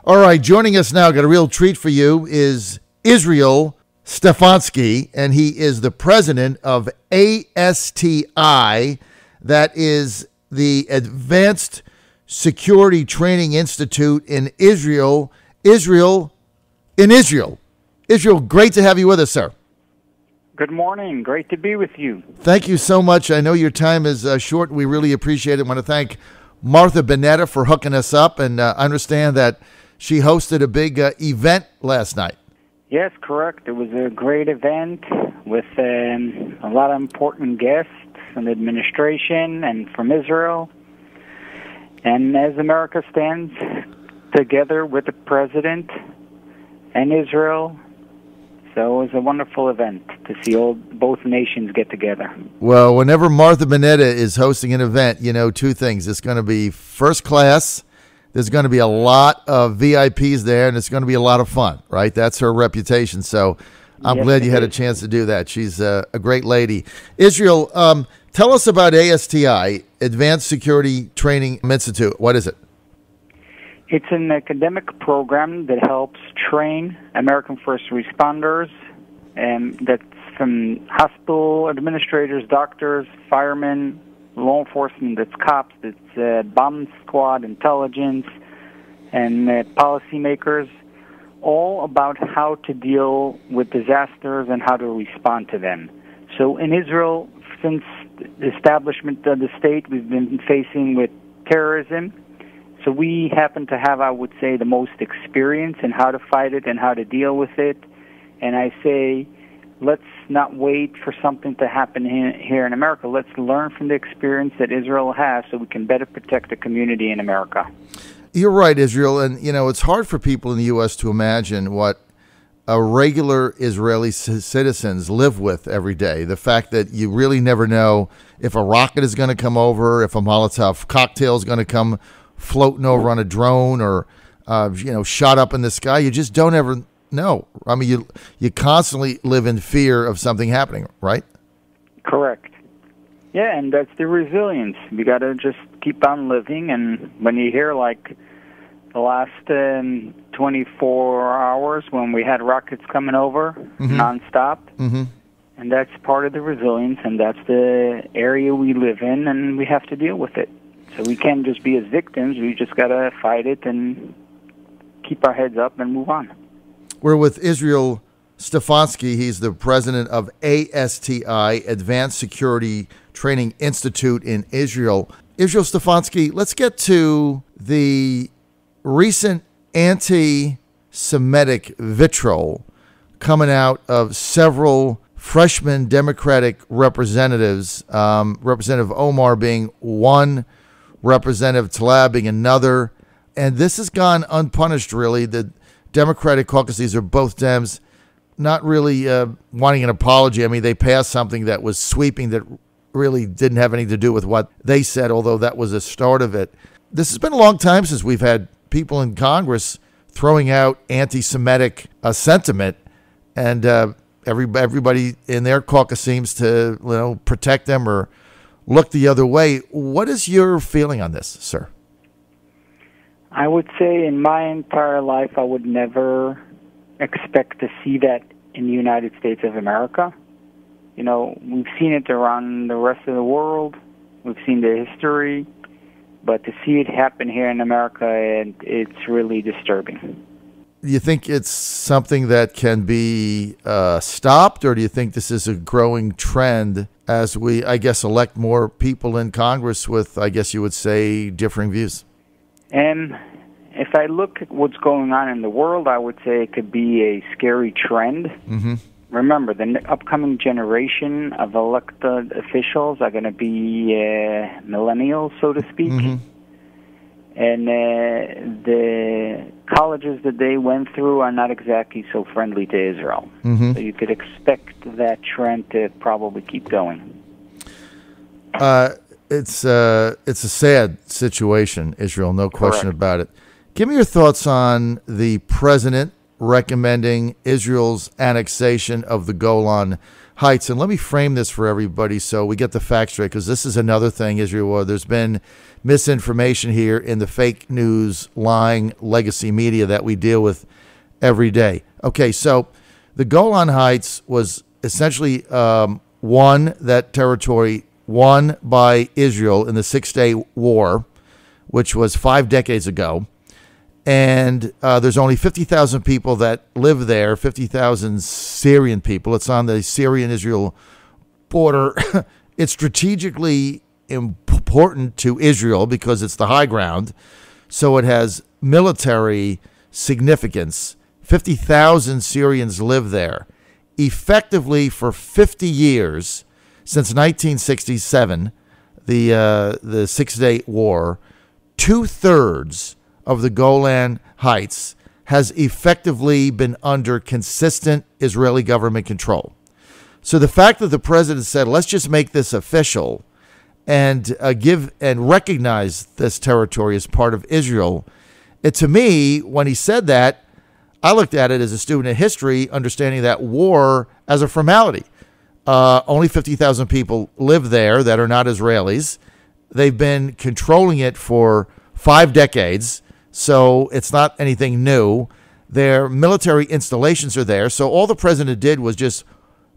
All right, joining us now, got a real treat for you, is Yisroel Stefansky, and he is the president of ASTI, that is the Advanced Security Training Institute in Israel. Israel, great to have you with us, sir. Good morning. Great to be with you. Thank you so much. I know your time is short. We really appreciate it. I want to thank Martha Bonetta for hooking us up, and understand that she hosted a big event last night. Yes, correct. It was a great event with a lot of important guests from the administration and from Israel. And as America stands together with the president and Israel, so it was a wonderful event to see both nations get together. Well, whenever Martha Bonetta is hosting an event, you know, two things. It's going to be first class. There's going to be a lot of VIPs there, and it's going to be a lot of fun, right? That's her reputation. So I'm glad you had a chance to do that. She's a great lady. Yisroel, tell us about ASTI, Advanced Security Training Institute. What is it? It's an academic program that helps train American first responders, and that's from hospital administrators, doctors, firemen, law enforcement, that's cops, that's bomb squad, intelligence, and policymakers, all about how to deal with disasters and how to respond to them. So in Israel, since the establishment of the state, we've been facing with terrorism. So we happen to have, I would say, the most experience in how to fight it and how to deal with it. And I say, let's not wait for something to happen here in America. Let's learn from the experience that Israel has so we can better protect the community in America. You're right, Yisroel. And, you know, it's hard for people in the U.S. to imagine what a regular Israeli citizens live with every day. The fact that you really never know if a rocket is going to come over, if a Molotov cocktail is going to come floating over on a drone or, shot up in the sky. You just don't ever know. I mean, you constantly live in fear of something happening, right? Correct. Yeah, and that's the resilience. We got to just keep on living. And when you hear like the last 24 hours when we had rockets coming over nonstop, and that's part of the resilience, and that's the area we live in, and we have to deal with it. So we can't just be as victims. We just got to fight it and keep our heads up and move on. We're with Yisroel Stefansky. He's the president of ASTI, Advanced Security Training Institute in Israel. Yisroel Stefansky, let's get to the recent anti-Semitic vitriol coming out of several freshman Democratic representatives, Representative Omar being one, Representative Tlaib being another. And this has gone unpunished, really. The Democratic caucus, these are both Dems, not really wanting an apology. I mean, they passed something that was sweeping that really didn't have anything to do with what they said, although that was the start of it. This has been a long time since we've had people in Congress throwing out anti-Semitic sentiment, and everybody in their caucus seems to protect them or look the other way. What is your feeling on this, sir? I would say in my entire life I would never expect to see that in the United States of America. You know, we've seen it around the rest of the world. We've seen the history. But to see it happen here in America, it's really disturbing. Do you think it's something that can be stopped, or do you think this is a growing trend as we, I guess, elect more people in Congress with, I guess you would say, differing views? If I look at what's going on in the world, I would say it could be a scary trend. Remember, the upcoming generation of elected officials are going to be millennials, so to speak. And the colleges that they went through are not exactly so friendly to Israel. So you could expect that trend to probably keep going. It's a sad situation, Israel, no question about it. Give me your thoughts on the president recommending Israel's annexation of the Golan Heights. And let me frame this for everybody so we get the facts straight, because this is another thing, Yisroel. There's been misinformation here in the fake news, lying legacy media that we deal with every day. Okay, so the Golan Heights was essentially that territory won by Israel in the Six-Day War, which was 5 decades ago. And there's only 50,000 people that live there, 50,000 Syrian people. It's on the Syrian-Israel border. It's strategically important to Israel because it's the high ground. So it has military significance. 50,000 Syrians live there. Effectively for 50 years, since 1967, the Six-Day War, 2/3 of the Golan Heights has effectively been under consistent Israeli government control. So the fact that the president said, let's just make this official and give and recognize this territory as part of Israel, to me, when he said that, I looked at it as a student of history, understanding that war as a formality. Only 50,000 people live there that are not Israelis. They've been controlling it for 5 decades. So it's not anything new. Their military installations are there. So all the president did was just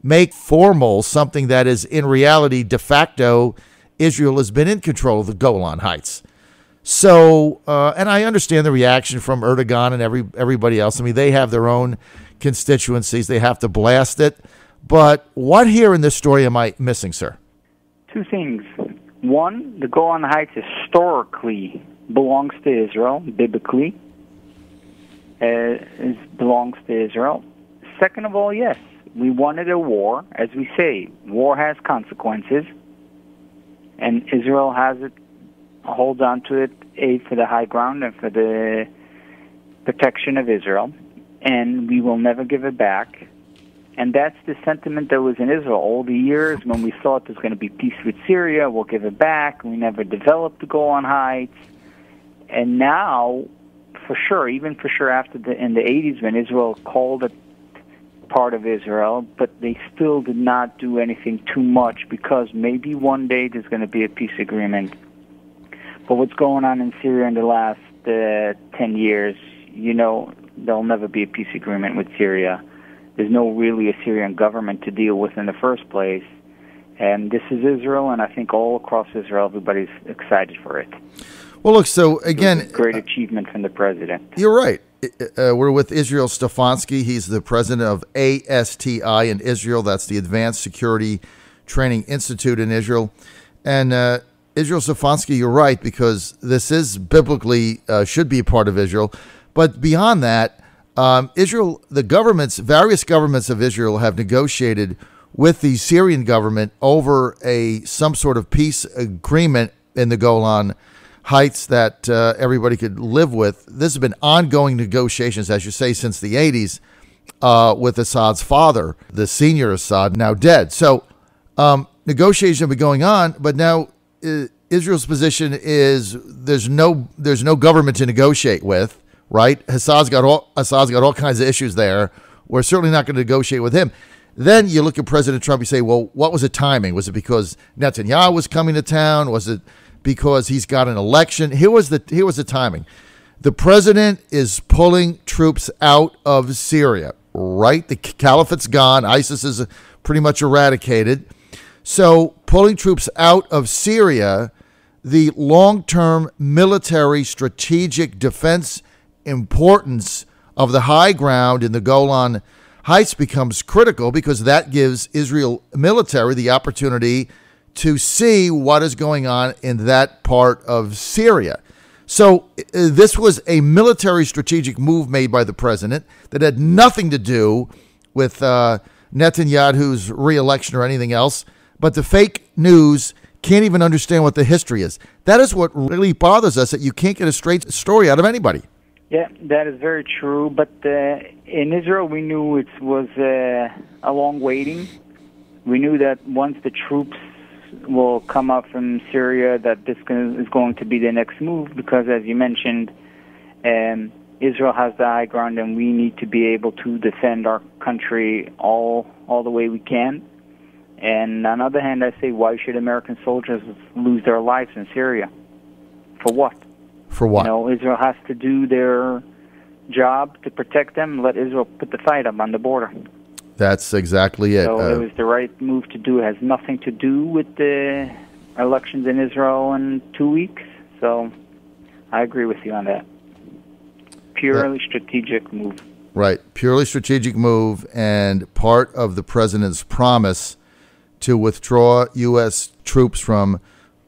make formal something that is in reality de facto. Israel has been in control of the Golan Heights. So, and I understand the reaction from Erdogan and everybody else. I mean, they have their own constituencies. They have to blast it. But what here in this story am I missing, sir? 2 things. One, the Golan Heights historically belongs to Israel, biblically, belongs to Israel. Second of all, yes, we wanted a war. As we say, war has consequences, and Israel holds on to it, A, for the high ground and for the protection of Israel, and we will never give it back. And that's the sentiment that was in Israel all the years when we thought there's going to be peace with Syria, we'll give it back. We never developed the Golan Heights. And now, for sure, even for sure in the 80s when Israel called it part of Israel, but they still did not do anything too much because maybe one day there's going to be a peace agreement. But what's going on in Syria in the last 10 years, there'll never be a peace agreement with Syria. There's no really a Syrian government to deal with in the first place. And this is Israel, and I think all across Israel, everybody's excited for it. Well, look, so again, great achievement from the president. You're right. We're with Yisroel Stefansky. He's the president of ASTI in Israel. That's the Advanced Security Training Institute in Israel. And Yisroel Stefansky, you're right, because this is biblically should be a part of Israel. But beyond that, Israel, various governments of Israel have negotiated with the Syrian government over some sort of peace agreement in the Golan Heights that everybody could live with. This has been ongoing negotiations, as you say, since the 80s with Assad's father, the senior Assad, now dead. So negotiations have been going on, but now Israel's position is there's no government to negotiate with, right? Assad's got all kinds of issues there. We're certainly not going to negotiate with him. Then you look at President Trump, you say, well, what was the timing? Was it because Netanyahu was coming to town? Was it because he's got an election? Here was the timing. The president is pulling troops out of Syria, right? The caliphate's gone. ISIS is pretty much eradicated. So pulling troops out of Syria, the long-term military strategic defense importance of the high ground in the Golan Heights becomes critical because that gives Israel military the opportunity to see what is going on in that part of Syria. So this was a military strategic move made by the president that had nothing to do with Netanyahu's re-election or anything else. But the fake news can't even understand what the history is. That is what really bothers us, that you can't get a straight story out of anybody. Yeah, that is very true. But in Israel, we knew it was a long waiting. We knew that once the troops will come up from Syria, that this is going to be the next move, because, as you mentioned, Israel has the high ground, and we need to be able to defend our country all the way we can. And on the other hand, I say, why should American soldiers lose their lives in Syria? For what? For what? Israel has to do their job to protect them. Let Israel put the fight up on the border. That's exactly it. So it was the right move to do. It has nothing to do with the elections in Israel in 2 weeks. So I agree with you on that. Purely strategic move. Right. Purely strategic move, and part of the president's promise to withdraw U.S. troops from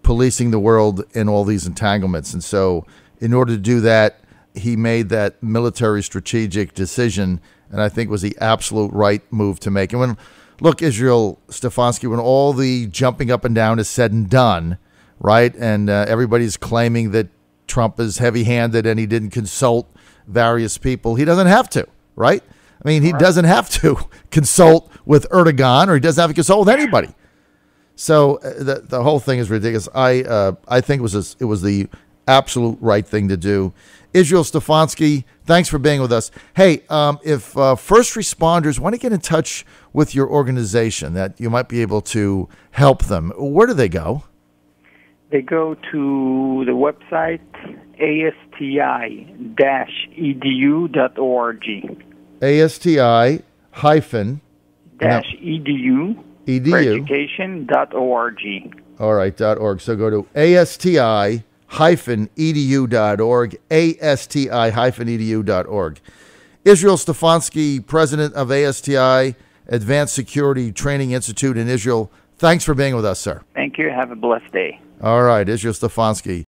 policing the world in all these entanglements. And so in order to do that, he made that military strategic decision, and I think was the absolute right move to make. And when, look, Israel, Stefansky, when all the jumping up and down is said and done, right, and everybody's claiming that Trump is heavy-handed and he didn't consult various people, he doesn't have to, right? I mean, he doesn't have to consult with Erdogan, or he doesn't have to consult with anybody. So the whole thing is ridiculous. I think it was the absolute right thing to do. Yisroel Stefansky, thanks for being with us. Hey, if first responders want to get in touch with your organization, that you might be able to help them, where do they go? They go to the website ASTI-EDU.org. ASTI hyphen -edu for education.org. All right, .org. So go to ASTI-EDU.org, ASTI-EDU.org. Yisroel Stefansky, president of ASTI, Advanced Security Training Institute in Israel. Thanks for being with us, sir. Thank you. Have a blessed day. All right, Yisroel Stefansky.